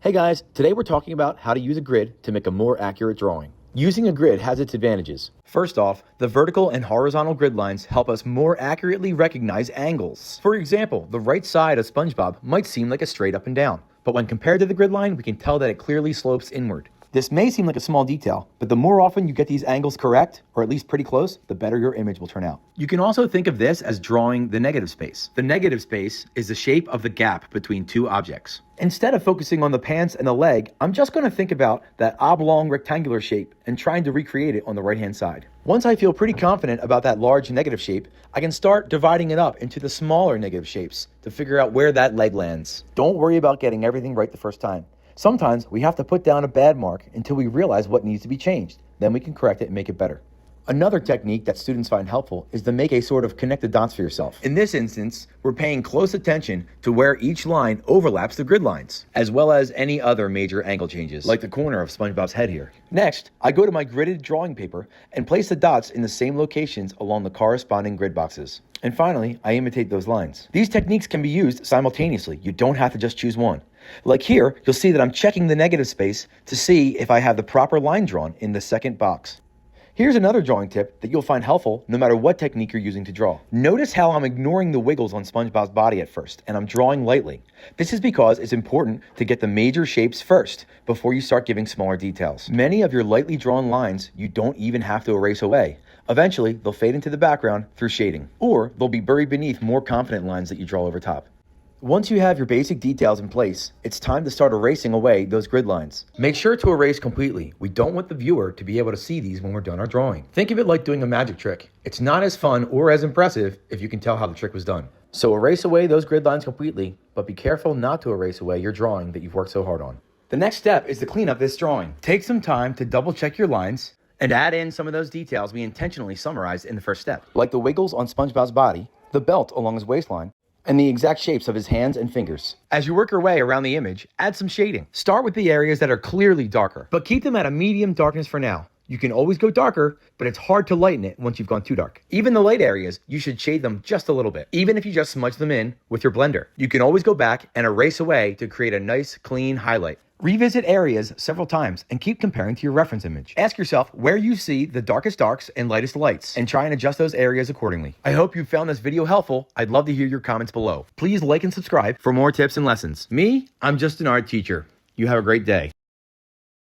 Hey guys, today we're talking about how to use a grid to make a more accurate drawing. Using a grid has its advantages. First off, the vertical and horizontal grid lines help us more accurately recognize angles. For example, the right side of SpongeBob might seem like a straight up and down, but when compared to the grid line, we can tell that it clearly slopes inward. This may seem like a small detail, but the more often you get these angles correct, or at least pretty close, the better your image will turn out. You can also think of this as drawing the negative space. The negative space is the shape of the gap between two objects. Instead of focusing on the pants and the leg, I'm just going to think about that oblong rectangular shape and trying to recreate it on the right-hand side. Once I feel pretty confident about that large negative shape, I can start dividing it up into the smaller negative shapes to figure out where that leg lands. Don't worry about getting everything right the first time. Sometimes we have to put down a bad mark until we realize what needs to be changed. Then we can correct it and make it better. Another technique that students find helpful is to make a sort of connect the dots for yourself. In this instance, we're paying close attention to where each line overlaps the grid lines, as well as any other major angle changes, like the corner of SpongeBob's head here. Next, I go to my gridded drawing paper and place the dots in the same locations along the corresponding grid boxes. And finally, I imitate those lines. These techniques can be used simultaneously. You don't have to just choose one. Like here, you'll see that I'm checking the negative space to see if I have the proper line drawn in the second box. Here's another drawing tip that you'll find helpful no matter what technique you're using to draw. Notice how I'm ignoring the wiggles on SpongeBob's body at first, and I'm drawing lightly. This is because it's important to get the major shapes first before you start giving smaller details. Many of your lightly drawn lines you don't even have to erase away. Eventually, they'll fade into the background through shading, or they'll be buried beneath more confident lines that you draw over top. Once you have your basic details in place, it's time to start erasing away those grid lines. Make sure to erase completely. We don't want the viewer to be able to see these when we're done our drawing. Think of it like doing a magic trick. It's not as fun or as impressive if you can tell how the trick was done. So erase away those grid lines completely, but be careful not to erase away your drawing that you've worked so hard on. The next step is to clean up this drawing. Take some time to double check your lines and add in some of those details we intentionally summarized in the first step, like the wiggles on SpongeBob's body, the belt along his waistline, and the exact shapes of his hands and fingers. As you work your way around the image, add some shading. Start with the areas that are clearly darker, but keep them at a medium darkness for now. You can always go darker, but it's hard to lighten it once you've gone too dark. Even the light areas, you should shade them just a little bit, even if you just smudge them in with your blender. You can always go back and erase away to create a nice, clean highlight. Revisit areas several times and keep comparing to your reference image. Ask yourself where you see the darkest darks and lightest lights and try and adjust those areas accordingly. I hope you found this video helpful. I'd love to hear your comments below. Please like and subscribe for more tips and lessons. Me, I'm just an art teacher. You have a great day.